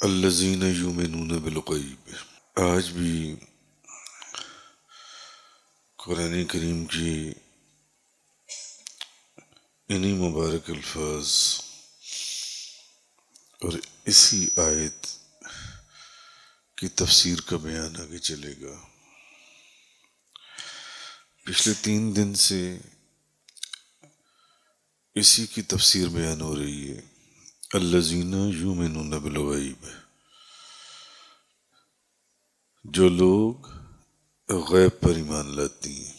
الذین یؤمنون بالغیب۔ آج بھی قرآن کریم کی انہی مبارک الفاظ اور اسی آیت کی تفسیر کا بیان آگے چلے گا۔ پچھلے 3 دن سے اسی کی تفسیر بیان ہو رہی ہے۔ الذین یؤمنون بالغیب، جو لوگ غیب پر ایمان لاتی ہیں۔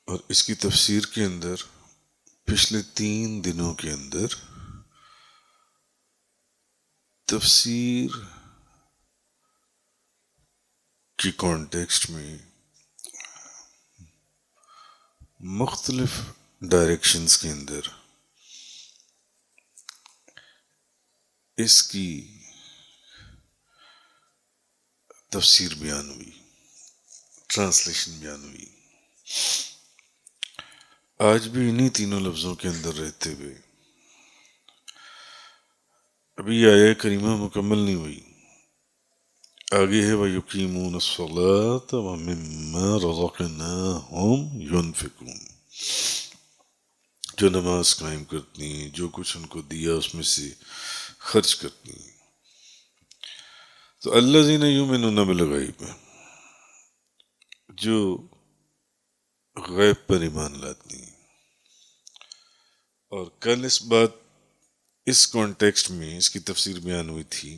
اور اس کی تفسیر کے اندر پچھلے 3 دنوں کے اندر تفسیر کی کانٹیکسٹ میں مختلف ڈائریکشنز کے اندر اس کی تفسیر بیان ہوئی، ٹرانسلیشن بیان ہوئی۔ آج بھی انہی تینوں لفظوں کے اندر رہتے ہوئے ابھی یہ آیہ کریمہ مکمل نہیں ہوئی، آگے ہے وَيُقِيمُونَ الصَّلَاةَ وَمِمَّا رَزَقْنَاهُمْ يُنْفِقُونَ، جو نماز قائم کرتی ہیں، جو کچھ ان کو دیا اس میں سے خرچ کرتی ہیں۔ تو الذین یؤمنون بالغیب، جو غیب پر ایمان لاتی ہیں۔ اور کل اس کانٹیکسٹ میں اس کی تفسیر بیان ہوئی تھی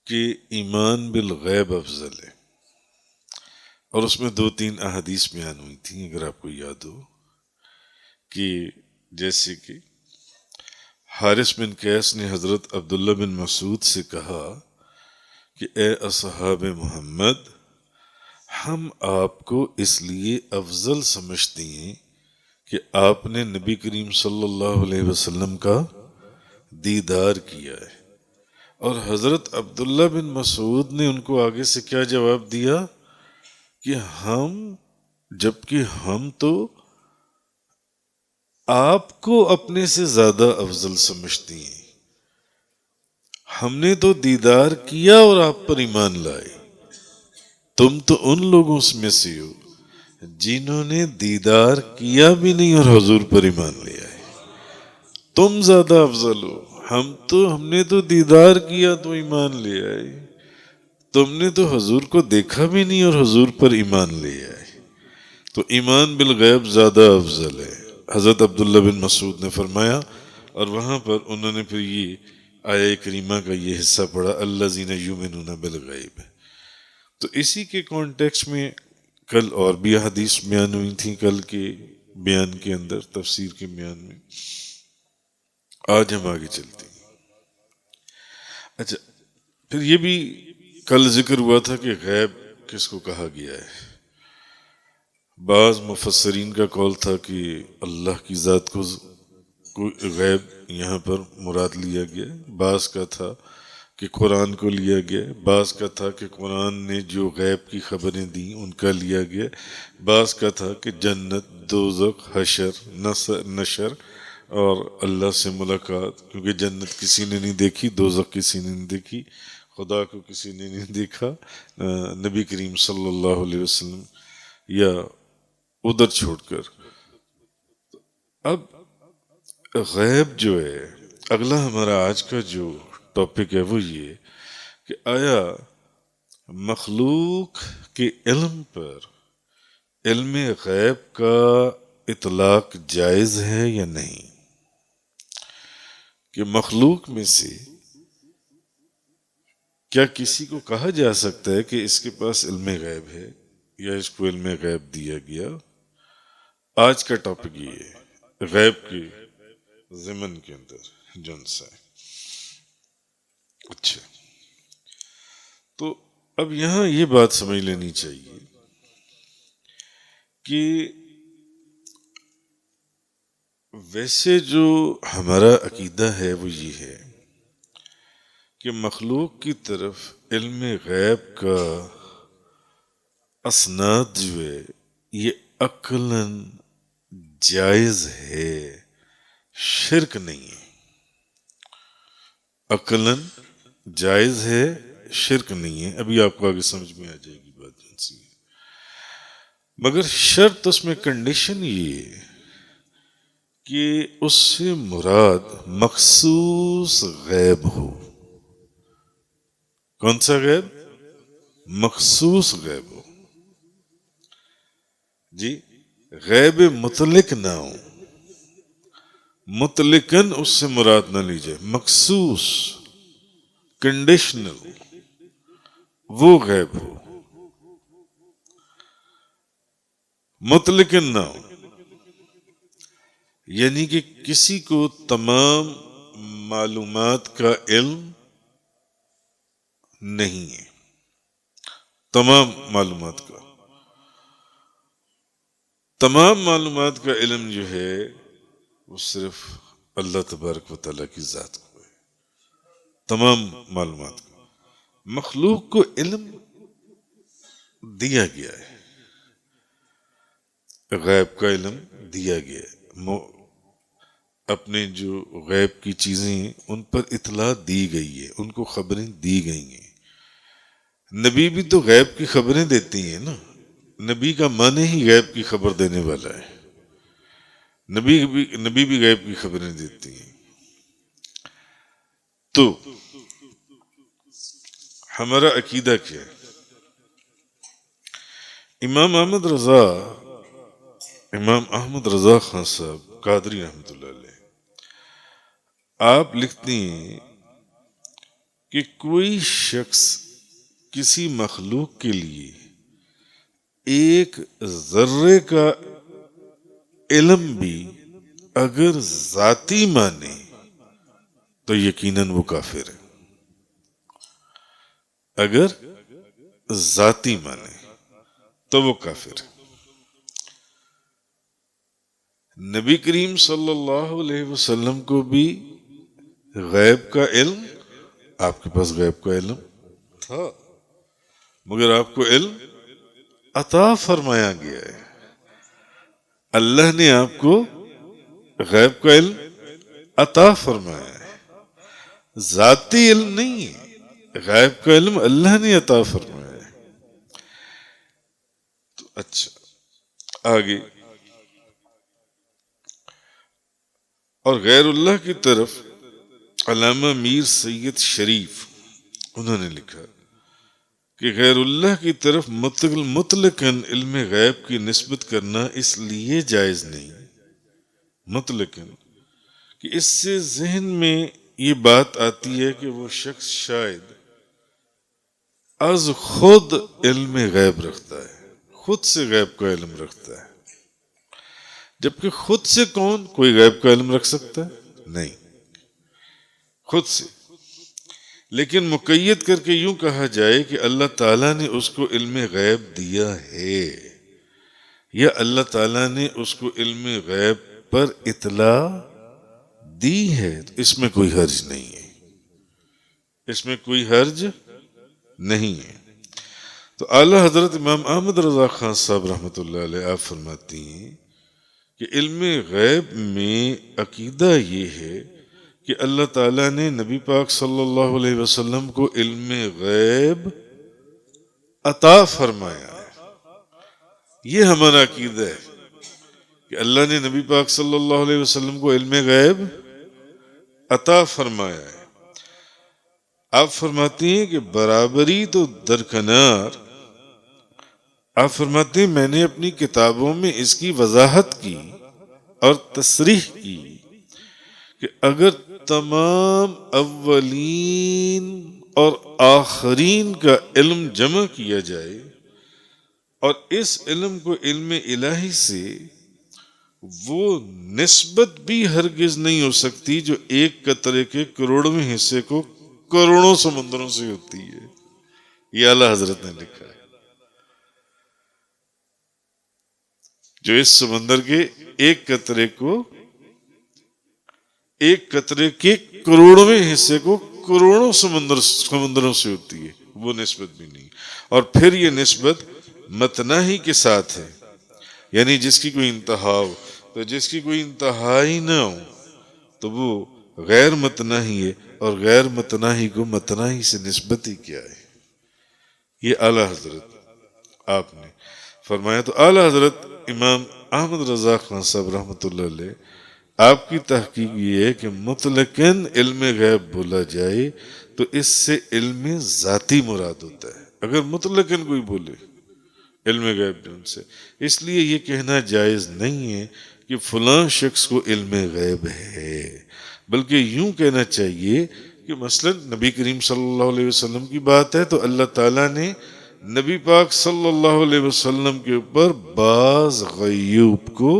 کہ ایمان بالغیب افضل ہے، اور اس میں 2-3 احادیث بیان ہوئی تھیں اگر آپ کو یاد ہو، کہ جیسے کہ حارث بن قیس نے حضرت عبداللہ بن مسعود سے کہا کہ اے اصحاب محمد، ہم آپ کو اس لیے افضل سمجھتے ہیں کہ آپ نے نبی کریم صلی اللہ علیہ وسلم کا دیدار کیا ہے۔ اور حضرت عبداللہ بن مسعود نے ان کو آگے سے کیا جواب دیا کہ جبکہ ہم تو آپ کو اپنے سے زیادہ افضل سمجھتی ہیں، ہم نے تو دیدار کیا اور آپ پر ایمان لائے، تم تو ان لوگوں میں سے ہو جنہوں نے دیدار کیا بھی نہیں اور حضور پر ایمان لے آئے۔ تم زیادہ افضل ہو، ہم نے تو دیدار کیا تو ایمان لے آئے، تم نے تو حضور کو دیکھا بھی نہیں اور حضور پر ایمان لے آئے۔ تو ایمان بالغیب زیادہ افضل ہے، حضرت عبداللہ بن مسعود نے فرمایا۔ اور وہاں پر انہوں نے پھر یہ آیہ کریمہ کا یہ حصہ پڑھا الذین یؤمنون بالغیب۔ تو اسی کے کانٹیکسٹ میں کل اور بھی حدیث بیان ہوئی تھیں، کل کے بیان کے اندر، تفسیر کے بیان میں۔ آج ہم آگے چلتے ہیں۔ اچھا، پھر یہ بھی کل ذکر ہوا تھا کہ غیب کس کو کہا گیا ہے۔ بعض مفسرین کا قول تھا کہ اللہ کی ذات کو غیب یہاں پر مراد لیا گیا، بعض کا تھا کہ قرآن کو لیا گیا، بعض کا تھا کہ قرآن نے جو غیب کی خبریں دیں ان کا لیا گیا، بعض کا تھا کہ جنت، دوزخ، حشر، نشر اور اللہ سے ملاقات، کیونکہ جنت کسی نے نہیں دیکھی، دوزخ کسی نے نہیں دیکھی، خدا کو کسی نے نہیں دیکھا، نبی کریم صلی اللہ علیہ وسلم یا ادھر چھوڑ کر۔ اب غیب جو ہے، اگلا ہمارا آج کا جو ٹاپک ہے وہ یہ کہ آیا مخلوق کے علم پر علم غیب کا اطلاق جائز ہے یا نہیں؟ کہ مخلوق میں سے کیا کسی کو کہا جا سکتا ہے کہ اس کے پاس علم غیب ہے یا اس کو علم غیب دیا گیا؟ آج کا ٹاپک یہ ہے، غیب کے ضمن کے اندر جون سا ہے۔ اچھا، تو اب یہاں یہ بات سمجھ لینی چاہیے کہ ویسے جو ہمارا عقیدہ ہے وہ یہ ہے کہ مخلوق کی طرف علم غیب کا اسناد جو ہے یہ عقلاً جائز ہے، شرک نہیں ہے۔ عقلاً جائز ہے، شرک نہیں ہے. ابھی آپ کو آگے سمجھ میں آ جائے گی بات جن سی. مگر شرط اس میں کنڈیشن یہ ہے کہ اس سے مراد مخصوص غیب ہو. کون سا غیب؟ مخصوص غیب ہو جی. غیب مطلق نہ ہو، مطلقاً اس سے مراد نہ لی جائے، مخصوص کنڈیشنل وہ غیب ہو، مطلقاً نہ ہو. یعنی کہ کسی کو تمام معلومات کا علم نہیں ہے، تمام معلومات کا، تمام معلومات کا علم جو ہے وہ صرف اللہ تبارک و تعالیٰ کی ذات کو ہے. تمام معلومات کا. مخلوق کو علم دیا گیا ہے، غیب کا علم دیا گیا ہے. اپنے جو غیب کی چیزیں ہیں ان پر اطلاع دی گئی ہے، ان کو خبریں دی گئی ہیں. نبی بھی تو غیب کی خبریں دیتی ہیں نا. نبی کا معنی ہی غیب کی خبر دینے والا ہے. نبی بھی غیب کی خبریں دیتی ہیں. تو ہمارا عقیدہ کیا ہے؟ امام احمد رضا خان صاحب قادری رحمۃ اللہ علیہ، آپ لکھتے ہیں کہ کوئی شخص کسی مخلوق کے لیے ایک ذرے کا علم بھی اگر ذاتی مانے تو یقیناً وہ کافر ہے. اگر ذاتی مانے تو وہ کافر ہے. نبی کریم صلی اللہ علیہ وسلم کو بھی غیب کا علم، آپ کے پاس غیب کا علم تھا مگر آپ کو علم عطا فرمایا گیا ہے. اللہ نے آپ کو غیب کا علم عطا فرمایا ہے، ذاتی علم نہیں ہے. غیب کا علم اللہ نے عطا فرمایا ہے. تو اچھا آگے، اور غیر اللہ کی طرف علامہ میر سید شریف انہوں نے لکھا کہ غیر اللہ کی طرف مطلقاً علم غیب کی نسبت کرنا اس لیے جائز نہیں، مطلقاً، کہ اس سے ذہن میں یہ بات آتی ہے کہ وہ شخص شاید از خود علم غیب رکھتا ہے، خود سے غیب کا علم رکھتا ہے. جبکہ خود سے کون کوئی غیب کا علم رکھ سکتا ہے؟ نہیں، خود سے. لیکن مقید کر کے یوں کہا جائے کہ اللہ تعالیٰ نے اس کو علم غیب دیا ہے، یا اللہ تعالیٰ نے اس کو علم غیب پر اطلاع دی ہے، تو اس میں کوئی حرج نہیں ہے، اس میں کوئی حرج نہیں ہے. تو اعلیٰ حضرت امام احمد رضا خان صاحب رحمۃ اللہ علیہ آپ فرماتی ہیں کہ علم غیب میں عقیدہ یہ ہے کہ اللہ تعالیٰ نے نبی پاک صلی اللہ علیہ وسلم کو علم غیب عطا فرمایا ہے. یہ ہمارا عقیدہ ہے کہ اللہ نے نبی پاک صلی اللہ علیہ وسلم کو علم غیب عطا فرمایا ہے. آپ فرماتی ہیں کہ برابری تو درکنار، آپ فرماتے ہیں میں نے اپنی کتابوں میں اس کی وضاحت کی اور تصریح کی کہ اگر تمام اولین اور آخرین کا علم جمع کیا جائے اور اس علم کو علم الہی سے، وہ نسبت بھی ہرگز نہیں ہو سکتی جو ایک قطرے کے کروڑویں حصے کو کروڑوں سمندروں سے ہوتی ہے. یہ اعلیٰ حضرت نے لکھا ہے. جو اس سمندر کے ایک قطرے کو، ایک قطرے کے کروڑویں حصے کو کروڑوں سمندروں سے ہوتی ہے، وہ نسبت بھی نہیں. اور پھر یہ نسبت متناہی کے ساتھ ہے، یعنی جس کی کوئی انتہا ہو. تو جس کی کوئی انتہا ہی نہ ہو تو وہ غیر متناہی ہے، اور غیر متناہی کو متناہی سے نسبت ہی کیا ہے؟ یہ اعلیٰ حضرت آپ نے فرمایا. تو اعلیٰ حضرت امام احمد رضا خان صاحب رحمۃ اللہ علیہ آپ کی تحقیق یہ ہے کہ مطلقاً علم غیب بولا جائے تو اس سے علم ذاتی مراد ہوتا ہے. اگر مطلقاً کوئی بولے علم غیب جن سے، اس لیے یہ کہنا جائز نہیں ہے کہ فلاں شخص کو علم غیب ہے، بلکہ یوں کہنا چاہیے کہ مثلا نبی کریم صلی اللہ علیہ وسلم کی بات ہے تو اللہ تعالیٰ نے نبی پاک صلی اللہ علیہ وسلم کے اوپر بعض غیوب کو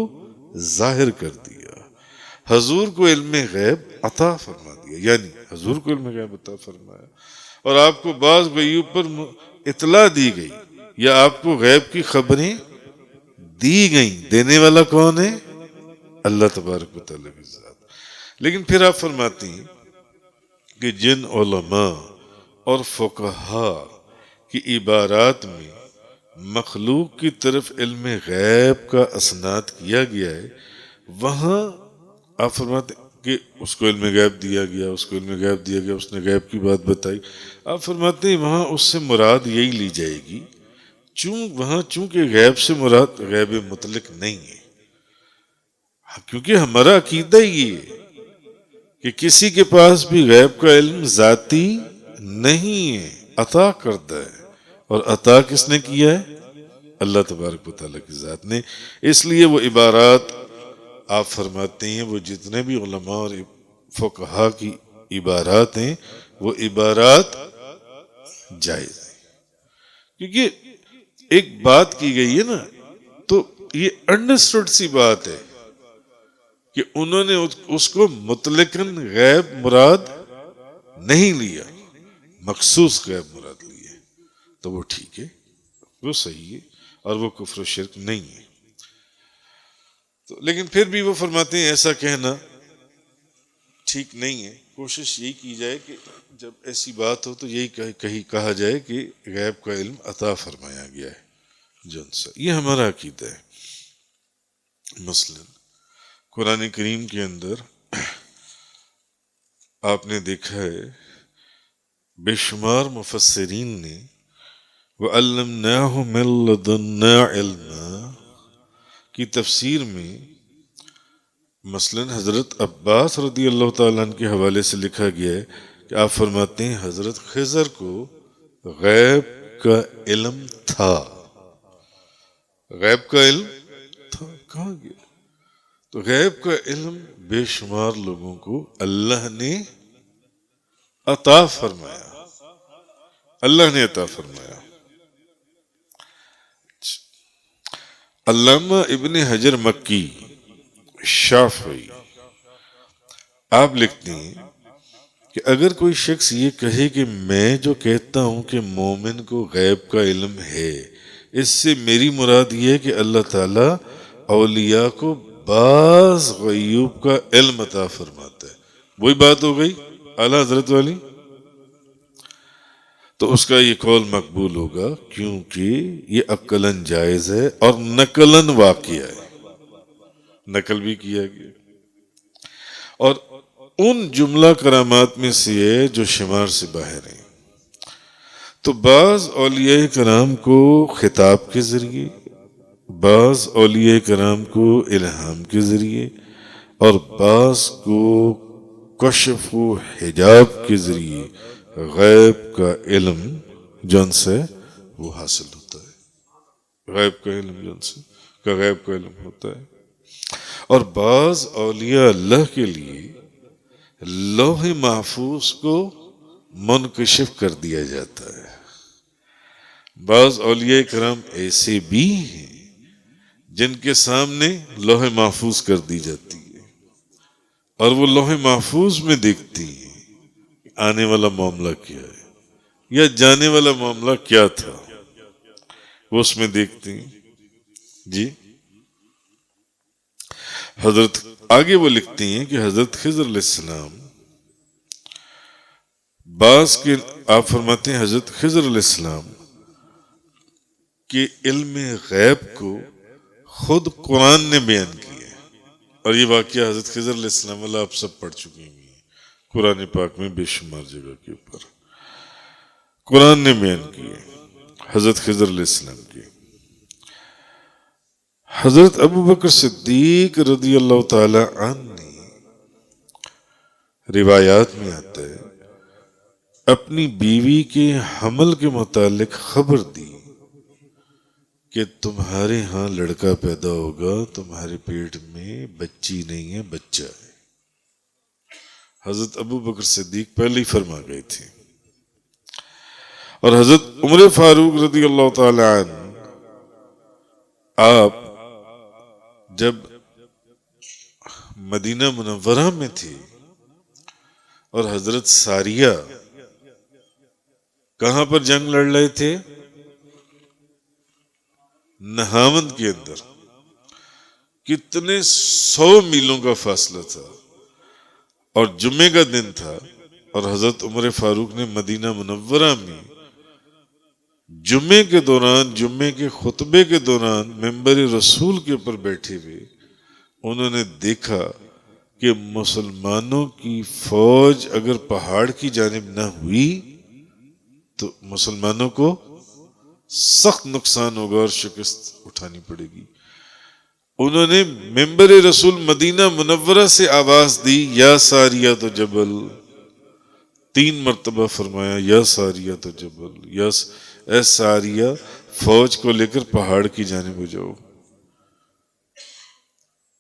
ظاہر کر دیا، حضور کو علم غیب عطا فرما دیا، یعنی حضور کو علم غیب عطا فرمایا اور آپ کو بعض غیوب پر اطلاع دی گئی یا آپ کو غیب کی خبریں دی گئیں. دینے والا کون ہے؟ اللہ تبارک و تعالیٰ کی ذات. لیکن پھر آپ فرماتی ہیں کہ جن علماء اور فقہا کی عبارات میں مخلوق کی طرف علم غیب کا اسناد کیا گیا ہے، وہاں آپ فرماتے ہیں کہ اس کو علم غیب دیا گیا، اس کو علم غیب دیا گیا، اس نے غیب کی بات بتائی. آپ فرماتے ہیں وہاں اس سے مراد یہی لی جائے گی چونکہ غیب سے مراد غیب مطلق نہیں ہے، کیونکہ ہمارا عقیدہ یہ ہے کہ کسی کے پاس بھی غیب کا علم ذاتی نہیں ہے، عطا کردہ ہے، اور عطا کس نے کیا ہے؟ اللہ تبارک و تعالیٰ کی ذات نے. اس لیے وہ عبارات آپ فرماتے ہیں وہ جتنے بھی علماء اور فقہا کی عبارات ہیں وہ عبارات جائز ہیں، کیونکہ ایک بات کی گئی ہے نا، تو یہ انڈرسٹوڈ سی بات ہے کہ انہوں نے اس کو مطلقاً غیب مراد نہیں لیا، مخصوص غیب مراد لیے، تو وہ ٹھیک ہے، وہ صحیح ہے اور وہ کفر و شرک نہیں ہے. تو لیکن پھر بھی وہ فرماتے ہیں ایسا کہنا ٹھیک نہیں ہے. کوشش یہی کی جائے کہ جب ایسی بات ہو تو یہی کہا جائے کہ غیب کا علم عطا فرمایا گیا ہے جن سے. یہ ہمارا عقیدہ ہے. مثلا قرآن کریم کے اندر آپ نے دیکھا ہے بے شمار مفسرین نے وَعَلَّمْنَاهُ مِن لَّدُنَّا عِلْمًا کی تفسیر میں مثلا حضرت عباس رضی اللہ تعالیٰ عنہ کے حوالے سے لکھا گیا ہے کہ آپ فرماتے ہیں حضرت خضر کو غیب کا علم تھا. غیب کا علم تھا کہاں گیا؟ تو غیب کا علم بے شمار لوگوں کو اللہ نے عطا فرمایا، اللہ نے عطا فرمایا. علامہ ابن حجر مکی شافعی آپ لکھتے ہیں کہ اگر کوئی شخص یہ کہے کہ میں جو کہتا ہوں کہ مومن کو غیب کا علم ہے، اس سے میری مراد یہ ہے کہ اللہ تعالیٰ اولیاء کو بعض غیوب کا علم عطا فرماتا ہے، وہی بات ہو گئی اعلیٰ حضرت والی، تو اس کا یہ قول مقبول ہوگا کیونکہ یہ عقلاً جائز ہے اور نقلاً واقع ہے، نقل بھی کیا گیا. اور ان جملہ کرامات میں سے ہے جو شمار سے باہر ہیں. تو بعض اولیاء کرام کو خطاب کے ذریعے، بعض اولیاء کرام کو الہام کے ذریعے اور بعض کو کشف و حجاب کے ذریعے غیب کا علم جن سے وہ حاصل ہوتا ہے، غیب کا علم جن سے کا غیب کا علم ہوتا ہے. اور بعض اولیاء اللہ کے لیے لوح محفوظ کو منکشف کر دیا جاتا ہے. بعض اولیاء کرام ایسے بھی ہیں جن کے سامنے لوح محفوظ کر دی جاتی ہے اور وہ لوح محفوظ میں دیکھتی ہیں آنے والا معاملہ کیا ہے یا جانے والا معاملہ کیا تھا، وہ اس میں دیکھتی ہیں. جی حضرت آگے وہ لکھتی ہیں کہ حضرت خضر علیہ السلام بعض کے آپ فرماتے ہیں حضرت خضر علیہ السلام کے علم غیب کو خود قرآن نے بیان کیا، اور یہ واقعہ حضرت خضر علیہ السلام والا آپ سب پڑھ چکے ہیں. قرآن پاک میں بے شمار جگہ کے اوپر قرآن نے بیان کیے، حضرت خضر علیہ السلام کی۔ حضرت ابو بکر صدیق رضی اللہ تعالی عنہ نے، روایات میں آتا ہے، اپنی بیوی کے حمل کے متعلق خبر دی کہ تمہارے ہاں لڑکا پیدا ہوگا، تمہارے پیٹ میں بچی نہیں ہے، بچہ ہے۔ حضرت ابو بکر صدیق پہلے ہی فرما گئے تھے۔ اور حضرت عمر فاروق رضی اللہ تعالی عنہ، آپ جب مدینہ منورہ میں تھے اور حضرت ساریہ کہاں پر جنگ لڑ رہے تھے؟ نہاوند کے اندر، کتنے 100 میلوں کا فاصلہ تھا اور جمعے کا دن تھا، اور حضرت عمر فاروق نے مدینہ منورہ میں جمعے کے دوران، جمعے کے خطبے کے دوران ممبر رسول کے اوپر بیٹھے ہوئے انہوں نے دیکھا کہ مسلمانوں کی فوج اگر پہاڑ کی جانب نہ ہوئی تو مسلمانوں کو سخت نقصان ہوگا اور شکست اٹھانی پڑے گی۔ انہوں نے ممبر رسول مدینہ منورہ سے آواز دی، یا ساریہ تو جبل، 3 مرتبہ فرمایا یا ساریہ تو جبل، اے ساریہ فوج کو لے کر پہاڑ کی جانب ہو جاؤ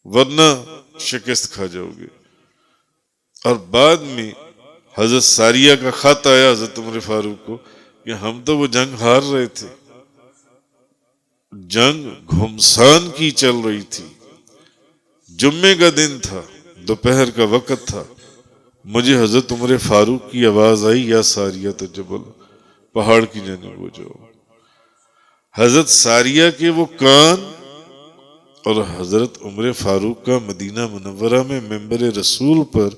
ورنہ شکست کھا جاؤ گے۔ اور بعد میں حضرت ساریہ کا خط آیا حضرت عمر فاروق کو کہ ہم تو وہ جنگ ہار رہے تھے، جنگ گھمسان کی چل رہی تھی، جمعے کا دن تھا، دوپہر کا وقت تھا، مجھے حضرت عمر فاروق کی آواز آئی، یا ساریہ تو جبل، پہاڑ کی جانب ہو جاؤ۔ حضرت ساریہ کے وہ کان اور حضرت عمر فاروق کا مدینہ منورہ میں ممبر رسول پر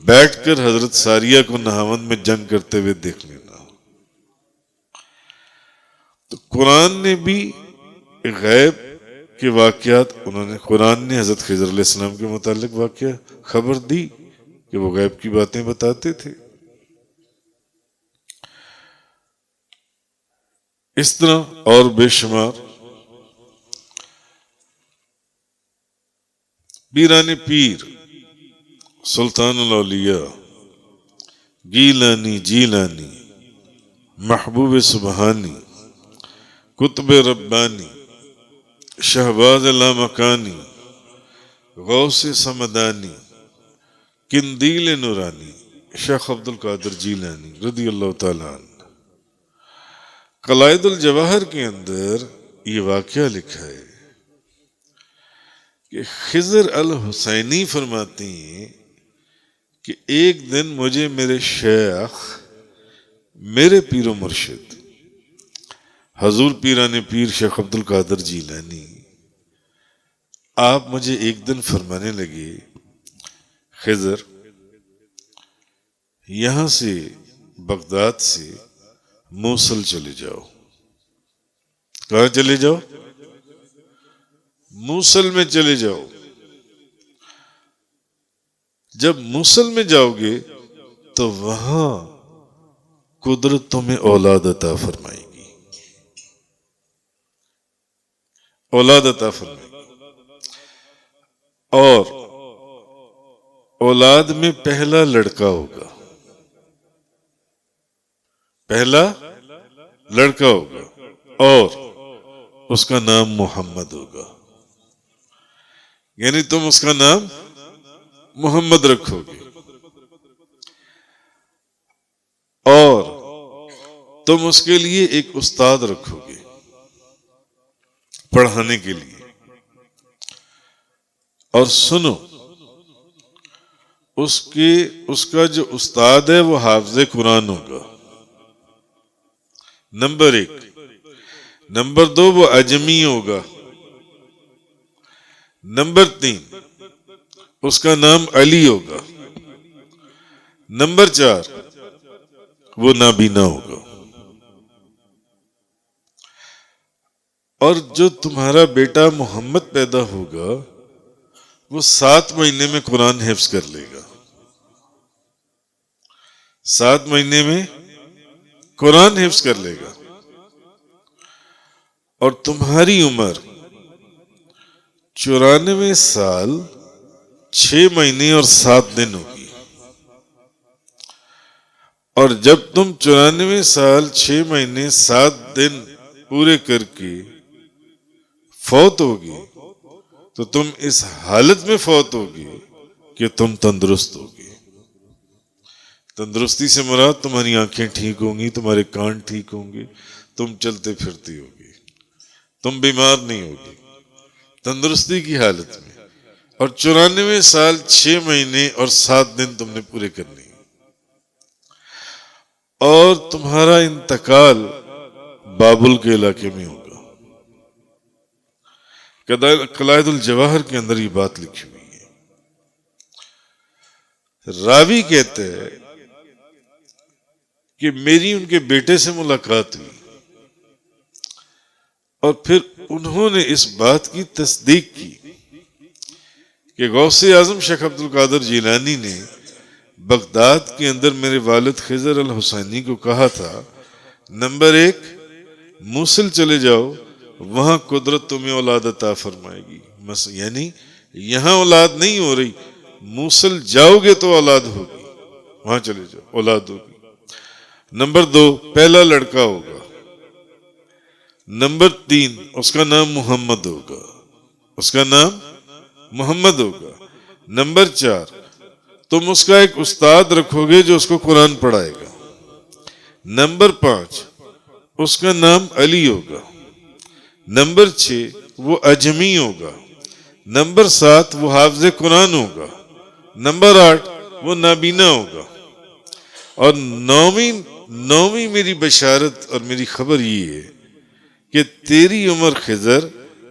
بیٹھ کر حضرت ساریہ کو نہاوند میں جنگ کرتے ہوئے دیکھ لینا۔ تو قرآن نے بھی غیب کے واقعات، قرآن نے حضرت خضر علیہ السلام کے متعلق واقعہ خبر دی کہ وہ غیب کی باتیں بتاتے تھے۔ اس طرح اور بے شمار پیران پیر، سلطان الاولیاء، گیلانی، جیلانی، محبوب سبحانی، قطب ربانی، شہباز لامکانی، غوث سمدانی، قندیل نورانی، شیخ عبد القادر جیلانی رضی اللہ تعالیٰ عنہ۔ قلائد الجواہر کے اندر یہ واقعہ لکھا ہے کہ خضر الحسینی فرماتے ہیں کہ ایک دن مجھے میرے شیخ، میرے پیر و مرشد حضور پیران پیر شیخ عبد القادر جیلانی، آپ مجھے ایک دن فرمانے لگے، خضر یہاں سے بغداد سے موصل چلے جاؤ۔ کہاں چلے جاؤ؟ موصل میں چلے جاؤ۔ جب موصل میں جاؤ گے تو وہاں قدرت تمہیں اولاد عطا فرمائے گی، اولاد عطا فرمائے گی، اور اولاد میں پہلا لڑکا ہوگا، پہلا لڑکا ہوگا اور اس کا نام محمد ہوگا، یعنی تم اس کا نام محمد رکھو گے، اور تم اس کے لیے ایک استاد رکھو گے پڑھانے کے لیے۔ اور سنو، اس کا جو استاد ہے وہ حافظ قرآن ہوگا، نمبر 1۔ نمبر 2 وہ اجمی ہوگا، نمبر 3 اس کا نام علی ہوگا، نمبر 4 وہ نابینا ہوگا۔ اور جو تمہارا بیٹا محمد پیدا ہوگا وہ 7 مہینے میں قرآن حفظ کر لے گا، 7 مہینے میں قرآن حفظ کر لے گا، اور تمہاری عمر 94 سال 6 مہینے اور 7 دن ہوگی، اور جب تم 94 سال 6 مہینے 7 دن پورے کر کے فوت ہوگی تو تم اس حالت میں فوت ہوگی کہ تم تندرست ہوگی۔ تندرستی سے مراد تمہاری آنکھیں ٹھیک ہوں گی، تمہارے کان ٹھیک ہوں گے، تم چلتے پھرتی ہوگی، تم بیمار نہیں ہوگی، تندرستی کی حالت میں، اور 94 سال 6 مہینے اور 7 دن تم نے پورے کرنے ہیں، اور تمہارا انتقال بابل کے علاقے میں ہوگا۔ قلائد الجواہر کے اندر یہ بات لکھی ہوئی ہے۔ راوی کہتے ہیں کہ میری ان کے بیٹے سے ملاقات ہوئی، اور پھر انہوں نے اس بات کی تصدیق کی کہ غوث اعظم شیخ عبد القادر جیلانی نے بغداد کے اندر میرے والد خضر الحسینی کو کہا تھا، نمبر 1 موصل چلے جاؤ، وہاں قدرت تمہیں اولاد عطا فرمائے گی، یعنی یہاں اولاد نہیں ہو رہی، موصل جاؤ گے تو اولاد ہوگی، وہاں چلے جاؤ اولاد ہوگی۔ نمبر 2 پہلا لڑکا ہوگا۔ نمبر 3 اس کا نام محمد ہوگا، اس کا نام محمد ہوگا۔ نمبر 4 تم اس کا ایک استاد رکھو گے جو اس کو قرآن پڑھائے گا۔ نمبر 5 اس کا نام علی ہوگا۔ نمبر 6 وہ اجمی ہوگا۔ نمبر 7 وہ حافظ قرآن ہوگا۔ نمبر 8 وہ نابینا ہوگا۔ اور نویں میری بشارت اور میری خبر یہ ہے کہ تیری عمر خضر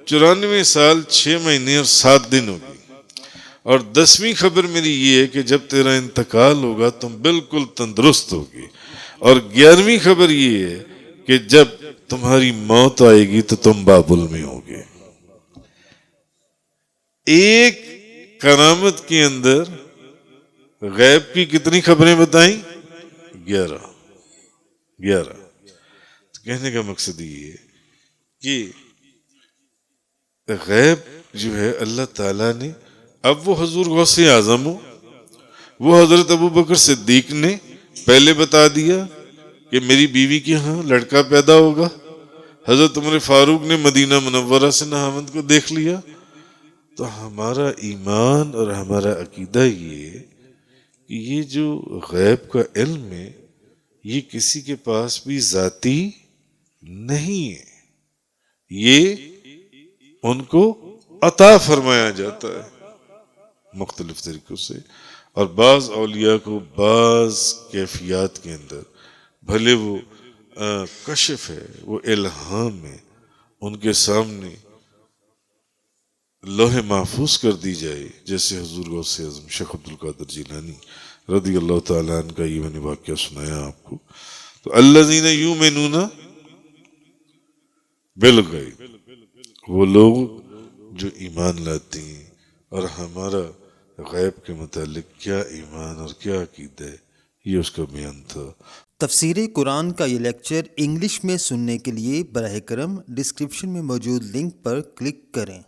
94 سال 6 مہینے اور 7 دن ہوگی، اور 10ویں خبر میری یہ ہے کہ جب تیرا انتقال ہوگا تم بالکل تندرست ہوگی، اور 11ویں خبر یہ ہے کہ جب تمہاری موت آئے گی تو تم بابل میں ہوگے۔ ایک کرامت کے اندر غیب کی کتنی خبریں بتائیں؟ 11۔ تو کہنے کا مقصد یہ ہے کہ غیب جو ہے اللہ تعالیٰ نے، اب وہ حضور غوث اعظم ہو، وہ حضرت ابو بکر صدیق نے پہلے بتا دیا کہ میری بیوی کے ہاں لڑکا پیدا ہوگا، حضرت عمر فاروق نے مدینہ منورہ سے نہاوند کو دیکھ لیا۔ تو ہمارا ایمان اور ہمارا عقیدہ یہ کہ یہ جو غیب کا علم ہے یہ کسی کے پاس بھی ذاتی نہیں ہے، یہ ان کو عطا فرمایا جاتا ہے مختلف طریقوں سے، اور بعض اولیاء کو بعض کیفیات کے اندر، بھلے وہ کشف ہے، وہ الہام ہے، ان کے سامنے لوح محفوظ کر دی جائے، جیسے حضور غوث اعظم شیخ عبد القادر جیلانی رضی اللہ تعالیٰ عنہ کا یہ میں نے واقعہ سنایا آپ کو۔ تو الذین یؤمنون بالغیب، وہ لوگ جو ایمان لاتے ہیں، اور ہمارا غیب کے متعلق کیا ایمان اور کیا عقیدہ ہے یہ اس کا بیان تھا۔ تفسیر قرآن کا یہ لیکچر انگلش میں سننے کے لیے براہ کرم ڈسکرپشن میں موجود لنک پر کلک کریں۔